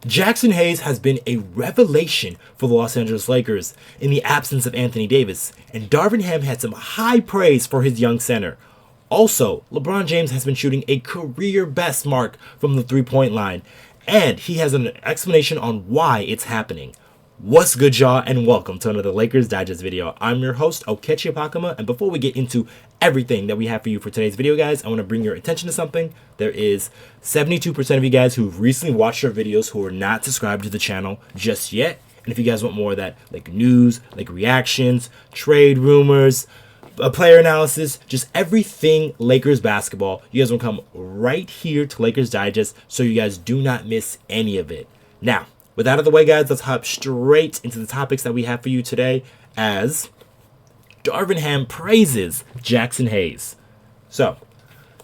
Jaxson Hayes has been a revelation for the Los Angeles Lakers in the absence of Anthony Davis, and Darvin Ham had some high praise for his young center. Also, LeBron James has been shooting a career best mark from the three-point line, and he has an explanation on why it's happening. What's good, y'all, and welcome to another Lakers Digest video. I'm your host, Okechi Apakama, and before we get into everything that we have for you for today's video, guys, I want to bring your attention to something. There is 72% of you guys who've recently watched our videos who are not subscribed to the channel just yet. And if you guys want more of that, like news, like reactions, trade rumors, player analysis, just everything Lakers basketball, you guys want to come right here to Lakers Digest so you guys do not miss any of it. Now, with that out of the way, guys, let's hop straight into the topics that we have for you today as Darvin Ham praises Jaxson Hayes. So,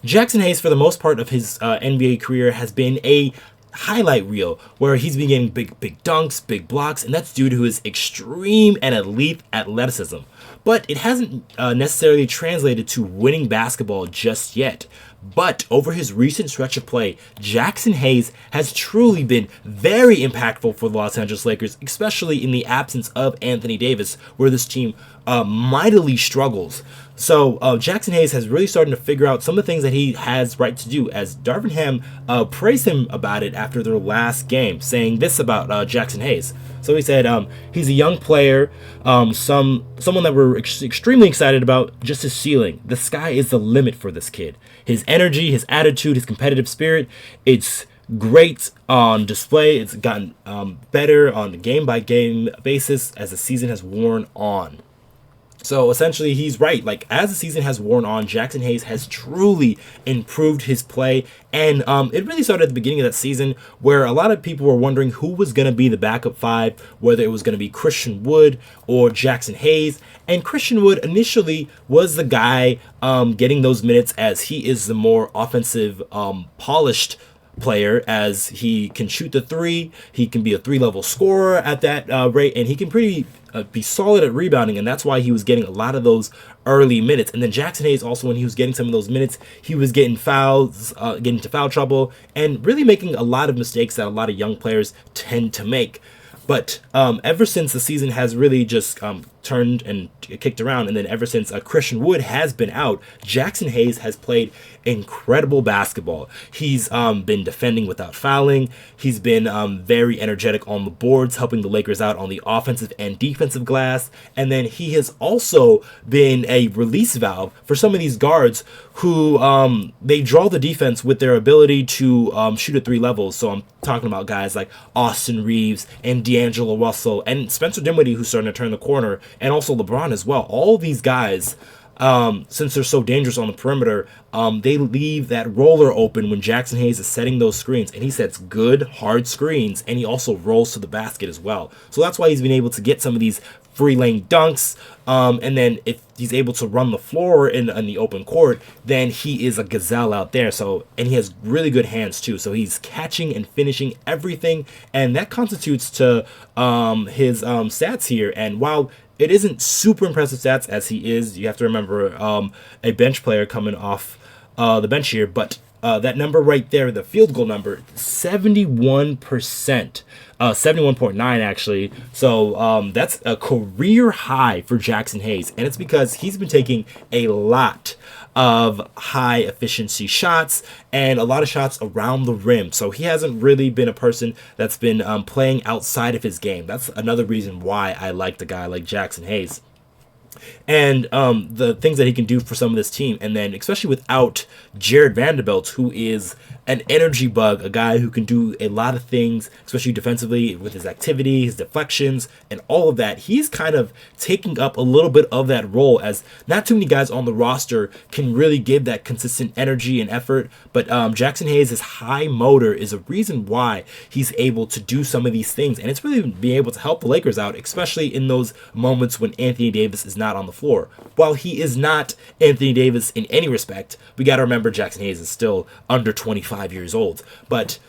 Jaxson Hayes, for the most part of his NBA career, has been a highlight reel where he's been getting big dunks, big blocks, and that's due to his extreme and elite athleticism. But it hasn't necessarily translated to winning basketball just yet. But over his recent stretch of play, Jaxson Hayes has truly been very impactful for the Los Angeles Lakers, especially in the absence of Anthony Davis, where this team mightily struggles. So Jaxson Hayes has really started to figure out some of the things that he has right to do, as Darvin Ham praised him about it after their last game, saying this about Jaxson Hayes. So he said he's a young player, someone that we're extremely excited about, just his ceiling. The sky is the limit for this kid. His energy, his attitude, his competitive spirit, it's great on display. It's gotten better on a game-by-game basis as the season has worn on. So essentially, he's right. Like, as the season has worn on, Jaxson Hayes has truly improved his play. And it really started at the beginning of that season where a lot of people were wondering who was going to be the backup five, whether it was going to be Christian Wood or Jaxson Hayes. And Christian Wood initially was the guy getting those minutes, as he is the more offensive, polished player, as he can shoot the three, he can be a three-level scorer at that rate, and he can be solid at rebounding, and that's why he was getting a lot of those early minutes. And then Jaxson Hayes also, when he was getting some of those minutes, he was getting fouls, getting into foul trouble, and really making a lot of mistakes that a lot of young players tend to make. But ever since the season has really just turned and kicked around, and then ever since Christian Wood has been out, Jaxson Hayes has played incredible basketball. He's been defending without fouling. He's been very energetic on the boards, helping the Lakers out on the offensive and defensive glass. And then he has also been a release valve for some of these guards who they draw the defense with their ability to shoot at three levels. So I'm talking about guys like Austin Reaves and D'Angelo Russell and Spencer Dinwiddie, who's starting to turn the corner, and also LeBron as well. All these guys, since they're so dangerous on the perimeter, they leave that roller open when Jaxson Hayes is setting those screens, and he sets good, hard screens, and he also rolls to the basket as well. So that's why he's been able to get some of these free lane dunks, and then if he's able to run the floor in the open court, then he is a gazelle out there. So, and he has really good hands too, so he's catching and finishing everything, and that constitutes to his stats here. And while it isn't super impressive stats, as he is, you have to remember, a bench player coming off the bench here, but that number right there, the field goal number, 71%, 71.9 actually. So that's a career high for Jaxson Hayes, and it's because he's been taking a lot of high efficiency shots and a lot of shots around the rim. So he hasn't really been a person that's been playing outside of his game. That's another reason why I like the guy like Jaxson Hayes. And the things that he can do for some of this team, and then especially without Jared Vanderbilt, who is an energy bug, a guy who can do a lot of things, especially defensively with his activity, his deflections, and all of that. He's kind of taking up a little bit of that role, as not too many guys on the roster can really give that consistent energy and effort. But Jaxson Hayes' high motor is a reason why he's able to do some of these things, and it's really being able to help the Lakers out, especially in those moments when Anthony Davis is not on the floor. While he is not Anthony Davis in any respect, we got to remember Jaxson Hayes is still under 25 years old. But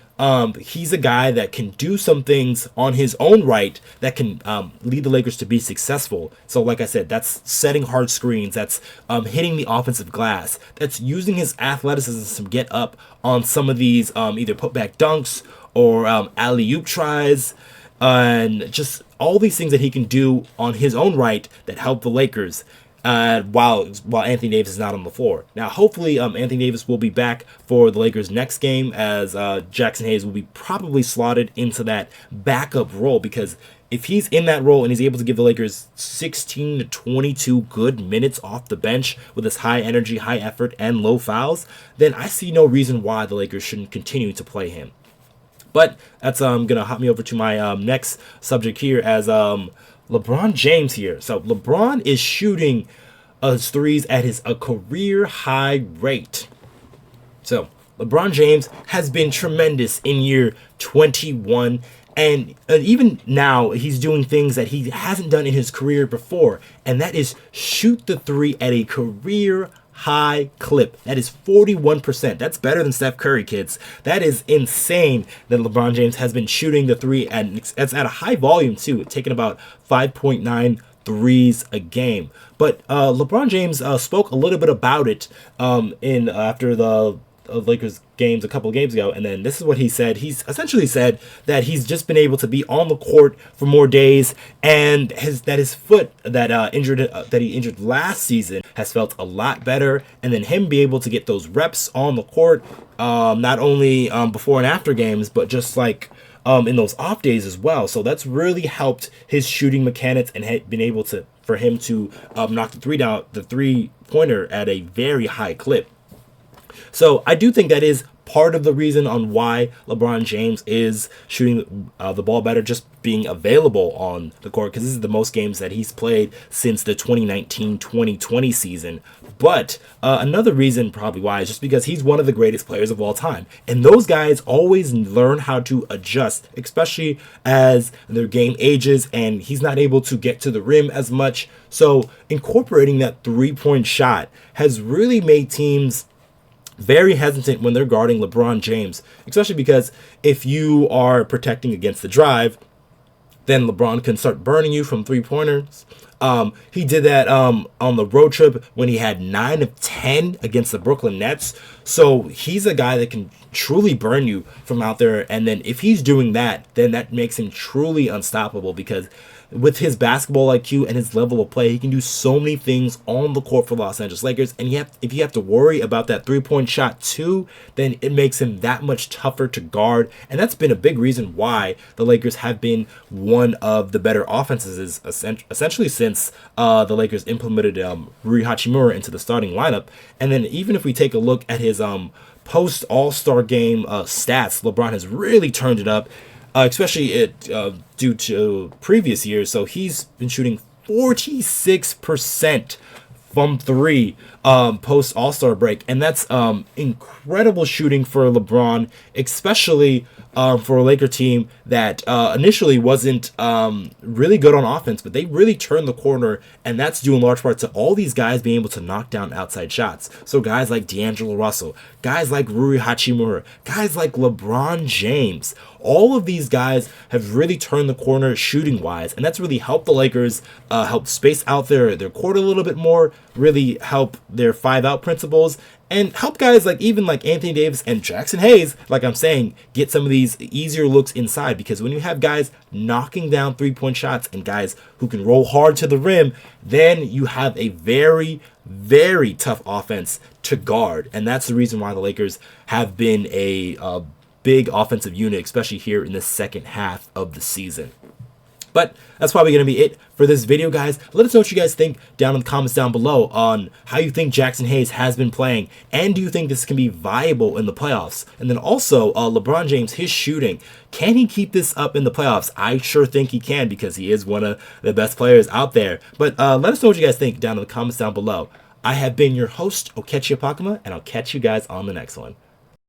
he's a guy that can do some things on his own right that can lead the Lakers to be successful. So like I said, that's setting hard screens, that's hitting the offensive glass, that's using his athleticism to get up on some of these either putback dunks or alley-oop tries, and just all these things that he can do on his own right that help the Lakers. While Anthony Davis is not on the floor. Now, hopefully, Anthony Davis will be back for the Lakers' next game, as Jaxson Hayes will be probably slotted into that backup role, because if he's in that role and he's able to give the Lakers 16 to 22 good minutes off the bench with his high energy, high effort, and low fouls, then I see no reason why the Lakers shouldn't continue to play him. But that's gonna hop me over to my next subject here, as LeBron James here. So LeBron is shooting his threes at a career high rate. So LeBron James has been tremendous in year 21. And even now, he's doing things that he hasn't done in his career before. And that is shoot the three at a career high clip. That is 41%. That's better than Steph Curry, kids. That is insane that LeBron James has been shooting the three, and it's at a high volume too, taking about 5.9 threes a game. But LeBron James spoke a little bit about it after the Lakers games a couple of games ago, and then this is what he said. He's essentially said that he's just been able to be on the court for more days, and his foot that he injured last season has felt a lot better, and then him be able to get those reps on the court, not only before and after games, but just like in those off days as well. So that's really helped his shooting mechanics and been able for him to knock the three-pointer at a very high clip. So I do think that is part of the reason on why LeBron James is shooting the ball better, just being available on the court, because this is the most games that he's played since the 2019-2020 season. But another reason probably why is just because he's one of the greatest players of all time. And those guys always learn how to adjust, especially as their game ages and he's not able to get to the rim as much. So incorporating that three-point shot has really made teams very hesitant when they're guarding LeBron James, especially because if you are protecting against the drive, then LeBron can start burning you from three-pointers. He did that on the road trip when he had 9 of 10 against the Brooklyn Nets. So he's a guy that can truly burn you from out there. And then if he's doing that, then that makes him truly unstoppable, because with his basketball IQ and his level of play, he can do so many things on the court for Los Angeles Lakers. And if you have to worry about that three-point shot too, then it makes him that much tougher to guard. And that's been a big reason why the Lakers have been one of the better offenses essentially since the Lakers implemented Rui Hachimura into the starting lineup. And then even if we take a look at his post All-Star game stats, LeBron has really turned it up. Especially due to previous years. So he's been shooting 46% from three post All-Star break. And that's incredible shooting for LeBron, especially for a Laker team that initially wasn't really good on offense, but they really turned the corner, and that's due in large part to all these guys being able to knock down outside shots. So guys like D'Angelo Russell, guys like Rui Hachimura, guys like LeBron James, all of these guys have really turned the corner shooting-wise, and that's really helped the Lakers help space out their court a little bit more, really help their five-out principles, and help guys like Anthony Davis and Jaxson Hayes, like I'm saying, get some of these easier looks inside. Because when you have guys knocking down three-point shots and guys who can roll hard to the rim, then you have a very, very tough offense to guard. And that's the reason why the Lakers have been a big offensive unit, especially here in the second half of the season. But that's probably going to be it for this video, guys. Let us know what you guys think down in the comments down below on how you think Jaxson Hayes has been playing, and do you think this can be viable in the playoffs? And then also, LeBron James, his shooting, can he keep this up in the playoffs? I sure think he can, because he is one of the best players out there. But let us know what you guys think down in the comments down below. I have been your host, Okechi Apakama, and I'll catch you guys on the next one.